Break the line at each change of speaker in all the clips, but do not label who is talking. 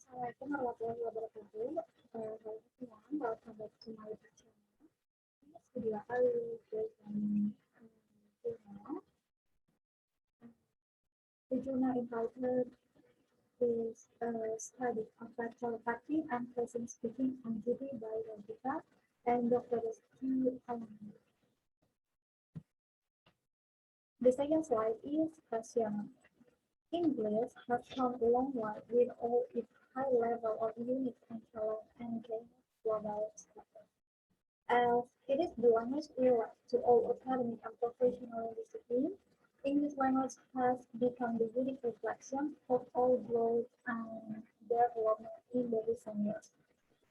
Assalamualaikum warahmatullahi wabarakatuh. Saya Fitriyani. Welcome back to my YouTube channel. In this video, I will present journal. The journal entitled is Study of Virtual Acting and Present Speaking Entity by Rajita and Dr. Reski. The second slide is question. English has come a long way with all its high level of unique and talent and gained global status. As it is the language relevant to all academic and professional disciplines, English language has become the unique reflection of all growth and development in the recent years.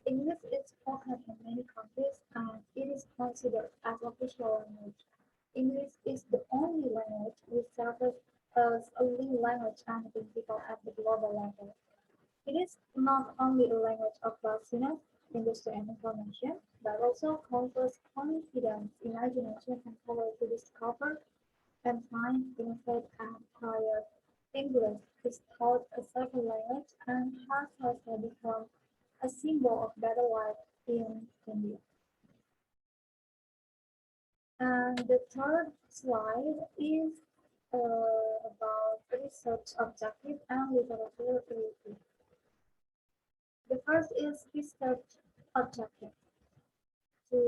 English is spoken in many countries and it is considered as official language. English is the only language which serves as a lead language and principle at the global level. It is not only a language of vastness, industry and information, but also confers confidence, imagination, and power to discover and find, innovate, and acquire. English is taught as a second language and has also become a symbol of better life in India. And the third slide is about research objective and literature review. The first is research objective to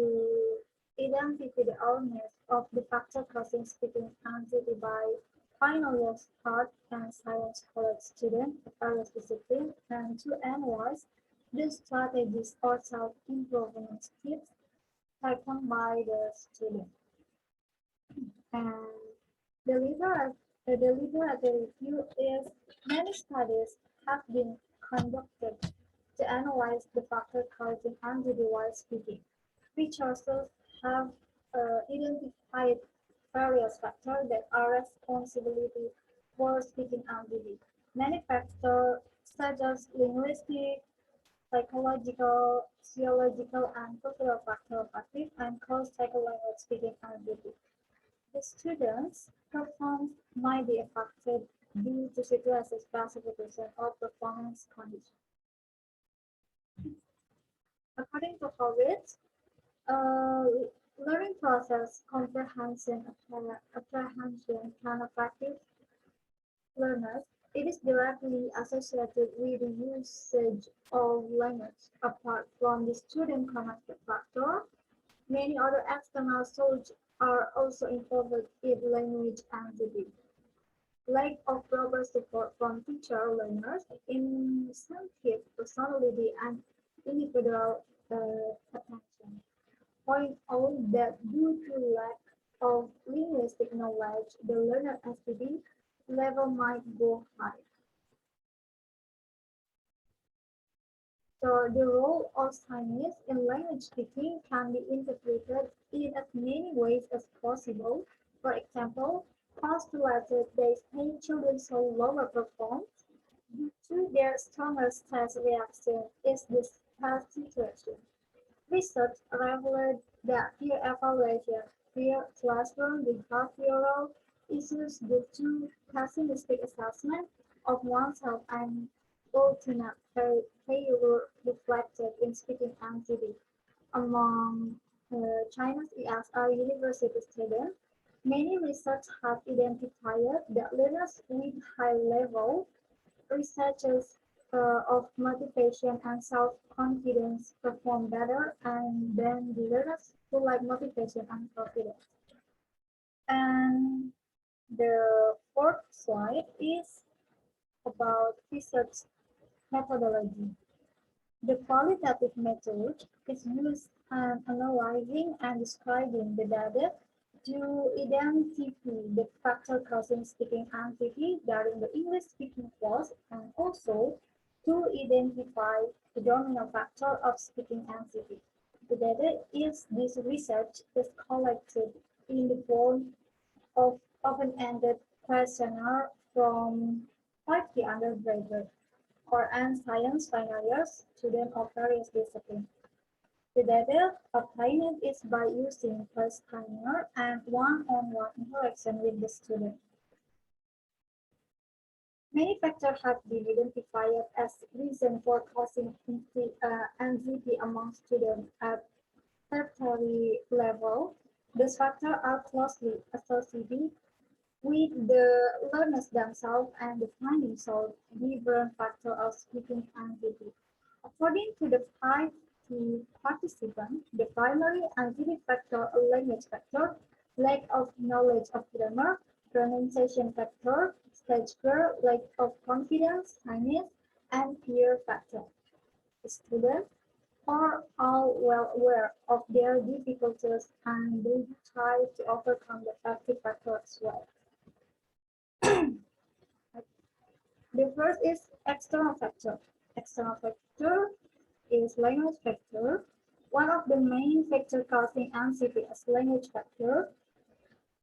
identify the awareness of the factor causing speaking anxiety by final year art and science college students of various disciplines and to analyze the strategies or self-improvement tips taken by the student. And the literature review is many studies have been conducted to analyze the factor causing anxiety while speaking. Researchers have identified various factors that are responsible for speaking anxiety. Many factors such as linguistic, psychological, physiological, and cultural factors affect and cause psycho-language speaking anxiety. The students' performance might be affected due to situations, classification, or performance conditions. According to Horwitz, learning process comprehension can affect learners. It is directly associated with the usage of language. Apart from the student connected factor, many other external sources are also involved in language anxiety. Lack of proper support from teacher learners, insensitive personality, and individual attention. Point out that due to lack of linguistic knowledge, the learner anxiety level might go high. So the role of Chinese in language speaking can be interpreted in as many ways as possible. For example, postulated that Chinese children show lower performance due to their stronger stress reaction is the stress situation. Research revealed that peer evaluation, peer classroom behavioral issues due to pessimistic assessment of oneself and ultimate failure reflected in speaking anxiety. Among China's ESR university students, many research have identified that learners with high level researchers of motivation and self-confidence perform better and then the learners who lack motivation and confidence. And the fourth slide is about research methodology. The qualitative method is used in analyzing and describing the data to identify the factor causing speaking anxiety during the English speaking class and also to identify the dominant factor of speaking anxiety. The data is this research is collected in the form of open-ended questionnaire from 5 undergraduate or science final years students of various disciplines. The data obtained is by using questionnaire and one-on-one interaction with the student. Many factors have been identified as reason for causing anxiety among students at tertiary level. These factors are closely associated with the learners themselves and the findings of different factors of speaking anxiety. According to the five key participants, the primary anxiety factor are language factor, lack of knowledge of grammar, pronunciation factor, stage fear, lack of confidence, shyness, and peer factor. Students are all well aware of their difficulties and they try to overcome the active factor as well. The first is external factor. External factor is language factor. One of the main factors causing anxiety is language factor.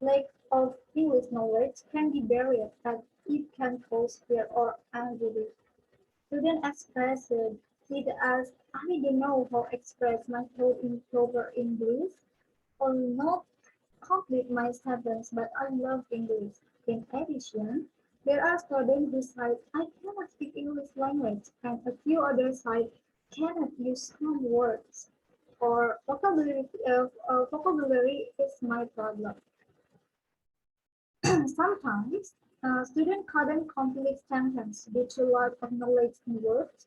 Lack of English knowledge can be barrier and it can cause fear or anxiety. Students express it as I don't know how to express my thought in proper English or not complete my sentence, but I love English. In addition, there are students who say I cannot speak English language, and a few others say cannot use some words or vocabulary is my problem. Sometimes students couldn't complete sentence due to lack of knowledge in words.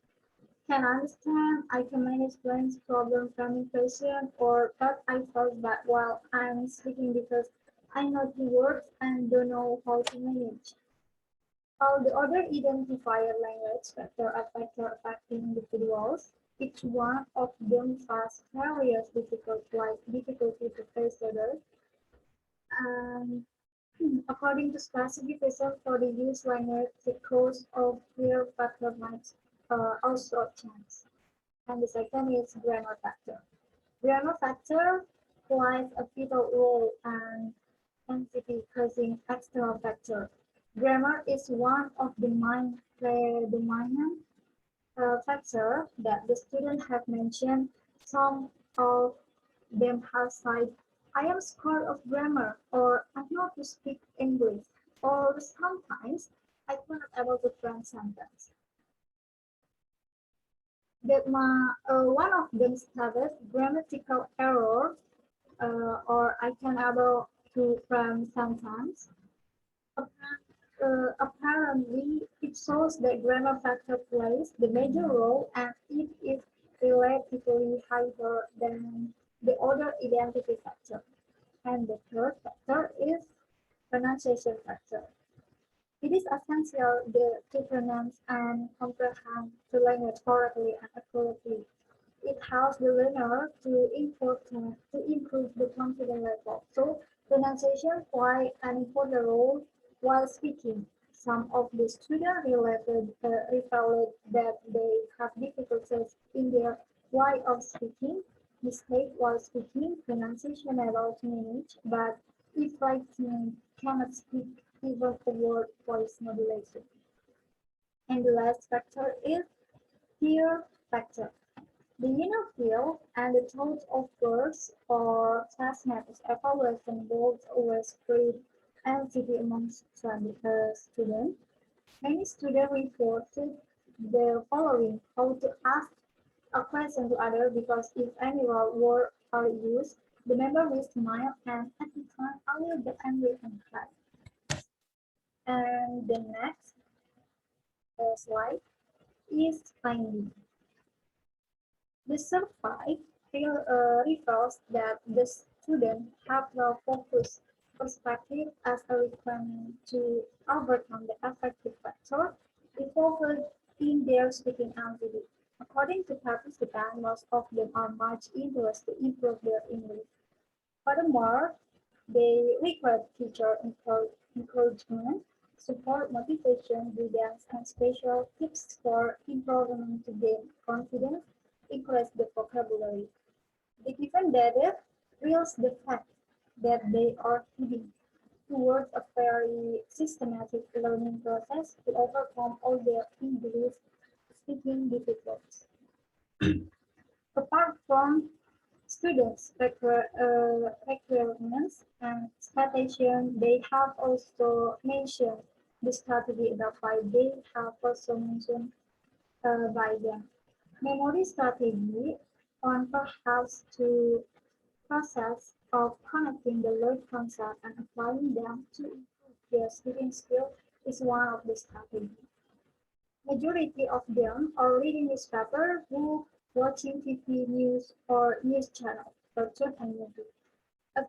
Can understand, I can manage friends problem communication, or but I felt that while I'm speaking because I know the words and don't know how to manage. All the other identifier language affecting individuals, each one of them has various difficulty to face others. And according to classification for the use language, the cause of fear factor might also change. And the second is grammar factor. Grammar factor plays a vital role and entity causing external factor. Grammar is one of the main predominant factor that the students have mentioned. Some of them have said, I am scared of grammar, or I know to speak English, or sometimes I cannot able to frame sentence. One of them stated grammatical error, or I can able to frame sentence. Apparently, it shows that grammar factor plays the major role and it is relatively higher than the other identity factor. And the third factor is pronunciation factor. It is essential to pronounce and comprehend the language correctly and accurately. It helps the learner to improve the confidence level. So pronunciation plays an important role while speaking. Some of the students revealed that they have difficulties in their way of speaking, mistake while speaking, pronunciation able to manage, but if writing cannot speak even a word voice modulation. And the last factor is fear factor. The inner feel and the thoughts of peers or classmates evaluation both always create anxiety among students. Many students reported the following: how to ask a question to others because if any word are used, the member will smile and at the time I will get angry and cry. And the next slide is finding. The survey reveals that the students have the focused perspective as a requirement to overcome the affective factor involved in their speaking ability. According to participants, most of them are much interested to improve their English. Furthermore, they require teacher encouragement, support, motivation, guidance, and special tips for improvement to gain confidence, increase the vocabulary. The given data reveals the fact that they are heading towards a very systematic learning process to overcome all their English speaking difficulties. Apart from students' requirements and expectations, they have also mentioned the strategy adopted by they have also mentioned by them. Memory strategy on perhaps to process of connecting the learned concept and applying them to improve their speaking skill is one of the strategies. Majority of them are reading newspaper, book, watching TV news or news channel, cartoon and movie. A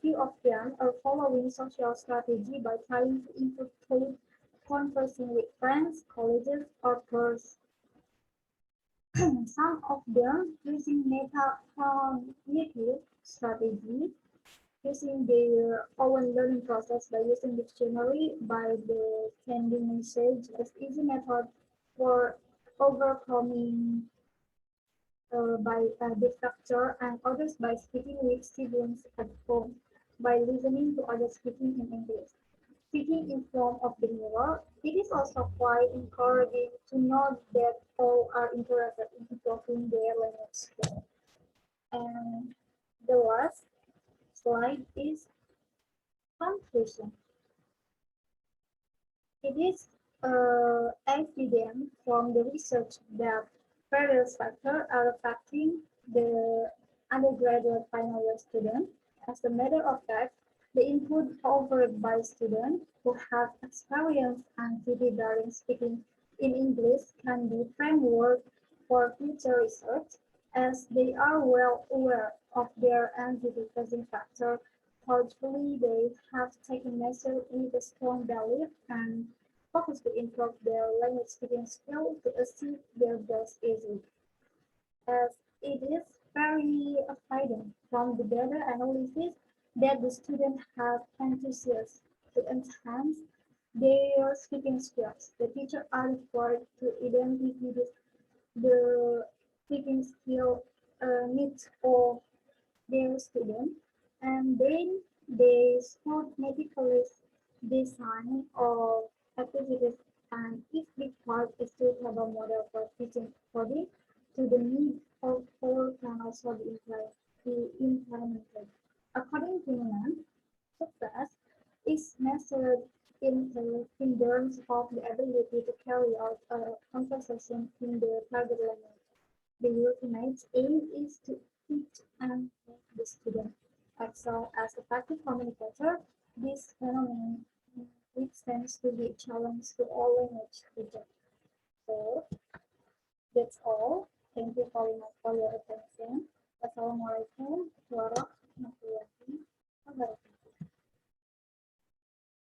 few of them are following social strategy by trying to improve through conversing with friends, colleagues, or peers. Some of them using meta-cognitive strategy, using their own learning process by using dictionary, by the sending message as easy method for overcoming by the structure, and others by speaking with siblings at home, by listening to others speaking in English. Speaking in form of the mirror, it is also quite encouraging to know that all are interested in improving their language skills. And the last slide is conclusion. It is evident from the research that various factors are affecting the undergraduate final year student. As a matter of fact, the input offered by students who have experience and during speaking in English can be framework for future research, as they are well aware of their anxiety-causing factor. Thoughtfully, they have taken measures with a strong belief and focus to improve their language speaking skills to achieve their goals easily. As it is very exciting from the data analysis that the students have enthusiasm to enhance their speaking skills. The teachers are required to identify the speaking skill needs of their students, and then they systematically design of activities, and if required is to have a model for teaching according to the need of all can also be implemented. According to Nan, success is measured in terms of the ability to carry out a conversation in the target language. The ultimate aim is to teach and make the student excel as effective communicator. This phenomenon extends to be a challenge to all language teachers. So that's all. Thank you very much for your attention.